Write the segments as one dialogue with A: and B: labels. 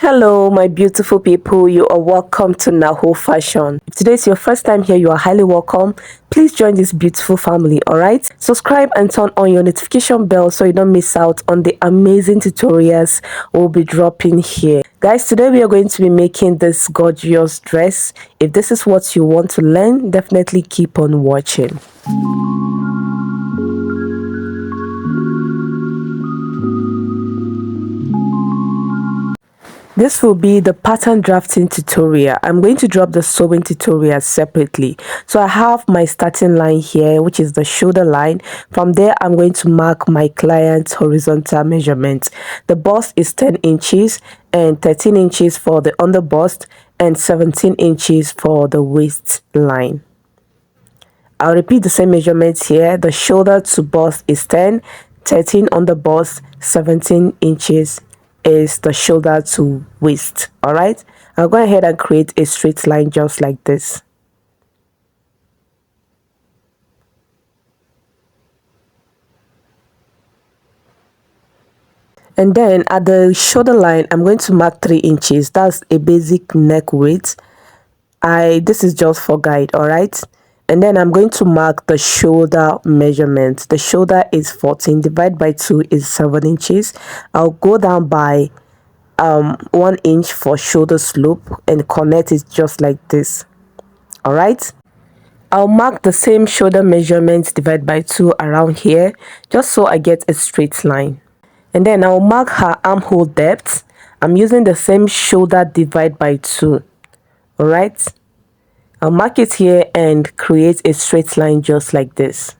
A: Hello, my beautiful people. You are welcome to Naho Fashion. If today is your first time here, you are highly welcome. Please join this beautiful family, alright? Subscribe and turn on your notification bell so you don't miss out on the amazing tutorials we'll be dropping here. Guys, today we are going to be making this gorgeous dress. If this is what you want to learn, definitely keep on watching. This will be the pattern drafting tutorial. I'm going to drop the sewing tutorial separately. So I have my starting line here, which is the shoulder line. From there, I'm going to mark my client's horizontal measurement. The bust is 10 inches and 13 inches for the under bust and 17 inches for the waist line. I'll repeat the same measurements here. The shoulder to bust is 10, 13 on the bust, 17 inches is the shoulder to waist. All right, I'll go ahead and create a straight line just like this. And then at the shoulder line, I'm going to mark 3 inches. That's a basic neck width. This is just for guide. All right, and then I'm going to mark the shoulder measurement. The shoulder is 14, divided by 2 is 7 inches. I'll go down by 1 inch for shoulder slope and connect it just like this. All right, I'll mark the same shoulder measurements divided by 2 around here just so I get a straight line. And then I'll mark her armhole depth. I'm using the same shoulder divided by 2. All right, I'll mark it here and create a straight line just like this.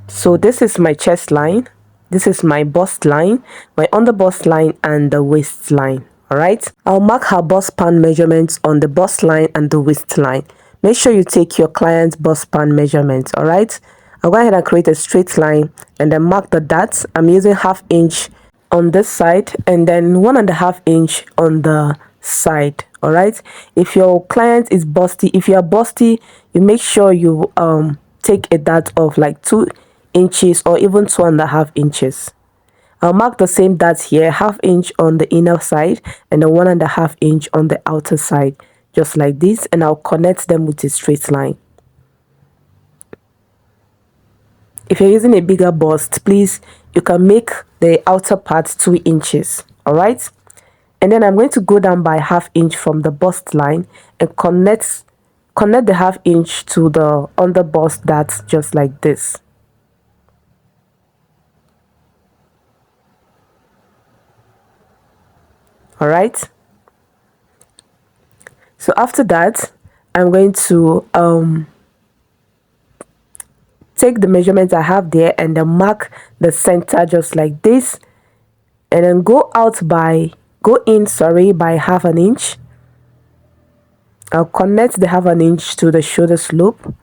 A: So this is my chest line, this is my bust line, my under bust line, and the waist line. All right, I'll mark her bust span measurements on the bust line and the waist line. Make sure you take your client's bust span measurements. All right, I'll go ahead and create a straight line and then mark the dots. I'm using 1/2 inch on this side and then 1.5 inch on the side. All right, if your client is busty, if you are busty, you make sure you take a dot of like 2 inches or even 2.5 inches. I'll mark the same dot here, 1/2 inch on the inner side and then 1.5 inch on the outer side, just like this, and I'll connect them with a straight line. If you're using a bigger bust, please, you can make the outer part 2 inches. All right, and then I'm going to go down by 1/2 inch from the bust line and connect the 1/2 inch to the under bust dot just like this. All right, so after that, I'm going to take the measurements I have there and then mark the center just like this, and then go in by 1/2 inch. I'll connect the 1/2 inch to the shoulder slope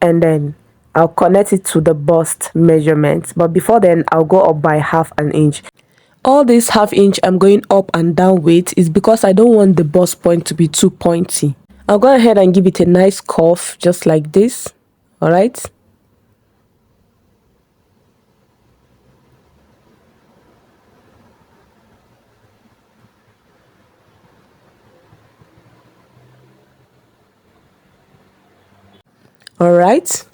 A: and then I'll connect it to the bust measurement, but before then I'll go up by 1/2 inch. All this 1/2 inch I'm going up and down with is because I don't want the bust point to be too pointy. I'll go ahead and give it a nice curve just like this. All right, all right,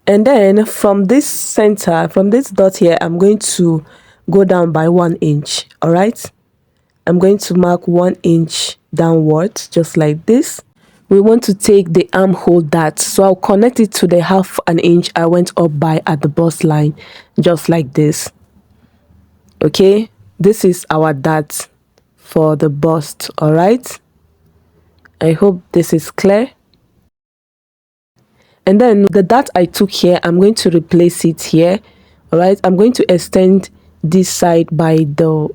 A: and then from this center, from this dot here, I'm going to go down by 1 inch. All right, I'm going to mark 1 inch downwards just like this. We want to take the armhole dart, so I'll connect it to the 1/2 inch I went up by at the bust line just like this. Okay, this is our dart for the bust. All right, I hope this is clear. And then the dart I took here, I'm going to replace it here. All right, I'm going to extend this side by the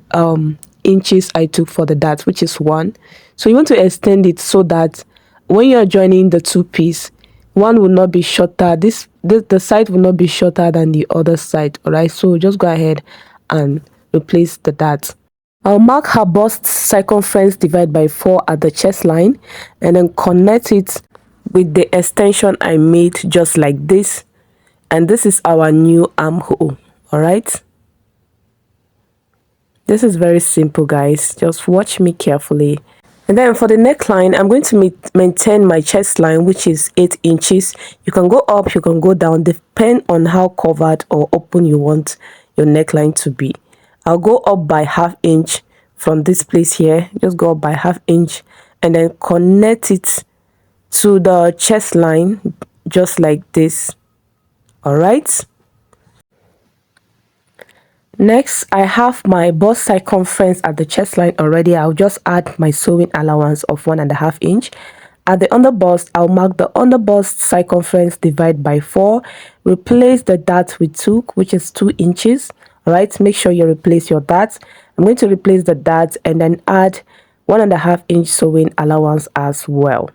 A: inches I took for the dart, which is 1. So you want to extend it so that when you're joining the two piece, one will not be shorter, the side will not be shorter than the other side. All right, so just go ahead and replace the dart. I'll mark her bust circumference divided by 4 at the chest line and then connect it with the extension I made just like this, and this is our new armhole. All right. This is very simple, guys. Just watch me carefully. And then for the neckline, I'm going to maintain my chest line, which is 8 inches. You can go up, you can go down, depend on how covered or open you want your neckline to be. I'll go up by ½ inch from this place here. Just go up by ½ inch and then connect it to the chest line just like this. All right. Next, I have my bust circumference at the chest line already. I'll just add my sewing allowance of 1½ inch. At the underbust, I'll mark the underbust circumference, divide by 4. Replace the dart we took, which is 2 inches. All right, make sure you replace your dart. I'm going to replace the dart and then add 1½ inch sewing allowance as well.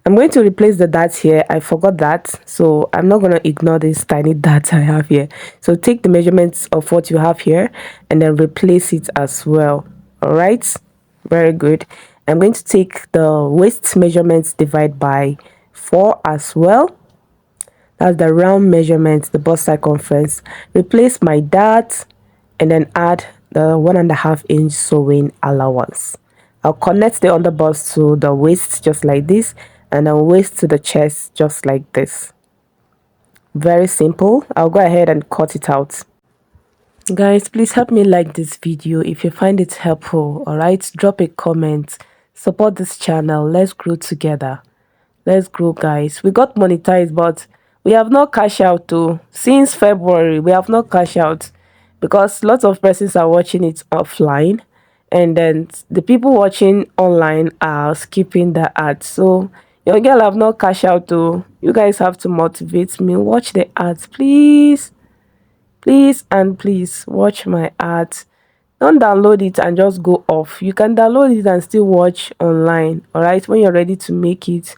A: I'm going to replace the darts here. I forgot that, so I'm not going to ignore this tiny dart I have here. So take the measurements of what you have here and then replace it as well. All right, very good. I'm going to take the waist measurements, divide by 4 as well. That's the round measurement, the bust circumference. Replace my dart and then add the 1½ inch sewing allowance. I'll connect the underbust to the waist just like this, and then waist to the chest just like this. Very simple. I'll go ahead and cut it out. Guys, please help me like this video if you find it helpful. All right, drop a comment, support this channel. Let's grow together. Let's grow, guys. We got monetized, but we have not cashed out too. Since February we have not cashed out because lots of persons are watching it offline, and then the people watching online are skipping the ads. So your girl have not cashed out too. You guys have to motivate me. Watch the ads, please. Please and please watch my ads. Don't download it and just go off. You can download it and still watch online. All right, when you're ready to make it,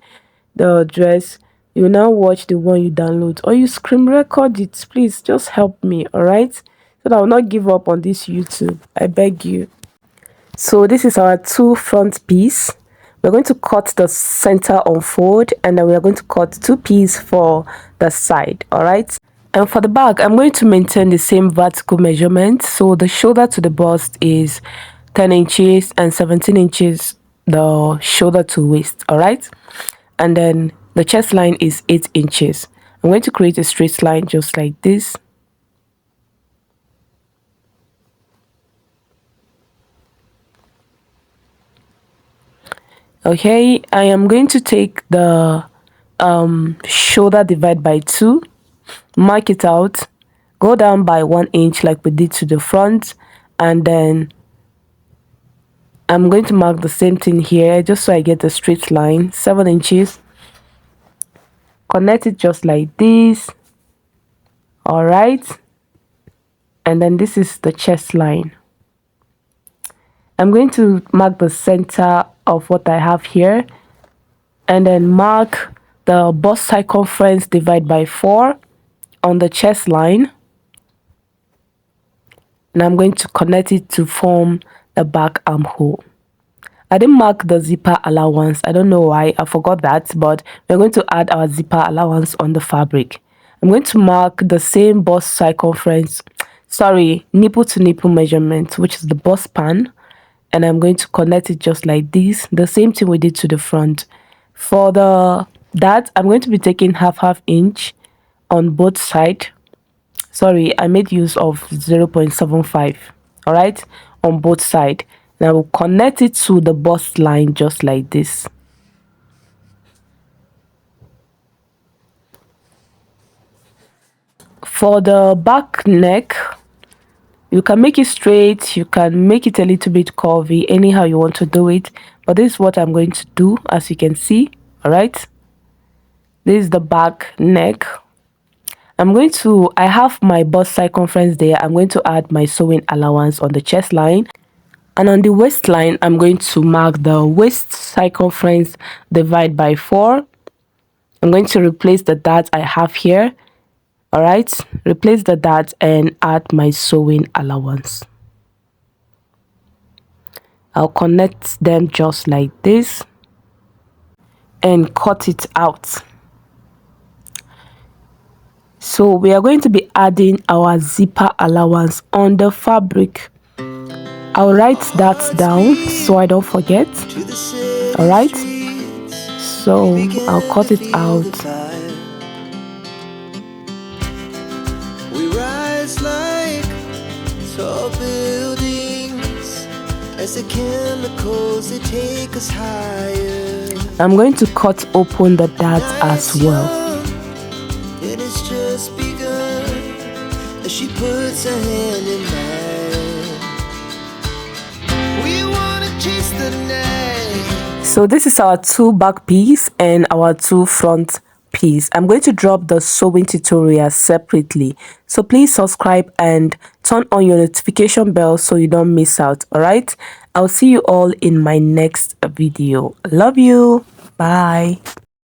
A: the dress, you now watch the one you download, or you screen record it. Please just help me. All right, so that I will not give up on this YouTube. I beg you. So this is our 2 front piece. We're going to cut the center unfold, and then we are going to cut 2 pieces for the side. All right. And for the back, I'm going to maintain the same vertical measurement. So the shoulder to the bust is 10 inches and 17 inches the shoulder to waist. All right. And then the chest line is 8 inches. I'm going to create a straight line just like this. Okay, I am going to take the shoulder, divide by 2, mark it out, go down by 1 inch like we did to the front, and then I'm going to mark the same thing here just so I get a straight line, 7 inches. Connect it just like this. All right, and then this is the chest line. I'm going to mark the center of what I have here, and then mark the bust circumference, divide by 4 on the chest line, and I'm going to connect it to form the back armhole. I didn't mark the zipper allowance. I don't know why. I forgot that, but we're going to add our zipper allowance on the fabric. I'm going to mark the same bust circumference, sorry, nipple to nipple measurement, which is the bust span, and I'm going to connect it just like this, the same thing we did to the front. For that, I'm going to be taking half inch on both sides. Sorry, I made use of 0.75. All right, on both sides. And I will connect it to the bust line just like this. For the back neck, you can make it straight, you can make it a little bit curvy, anyhow you want to do it, but this is what I'm going to do, as you can see. All right, this is the back neck. I have my bust circumference there. I'm going to add my sewing allowance on the chest line, and on the waistline I'm going to mark the waist circumference, divide by 4. I'm going to replace the dart I have here. All right, replace the dart and add my sewing allowance. I'll connect them just like this and cut it out. So we are going to be adding our zipper allowance on the fabric. I'll write that down so I don't forget. All right, so I'll cut it out.
B: We rise like tall buildings as the chemicals they take us higher.
A: I'm going to cut open the darts as well.
B: It has just begun as she puts her hand in mine. We wanna chase the night.
A: So this is our 2 back piece and our 2 front piece. I'm going to drop the sewing tutorial separately, so please subscribe and turn on your notification bell so you don't miss out. All right, I'll see you all in my next video. Love you. Bye.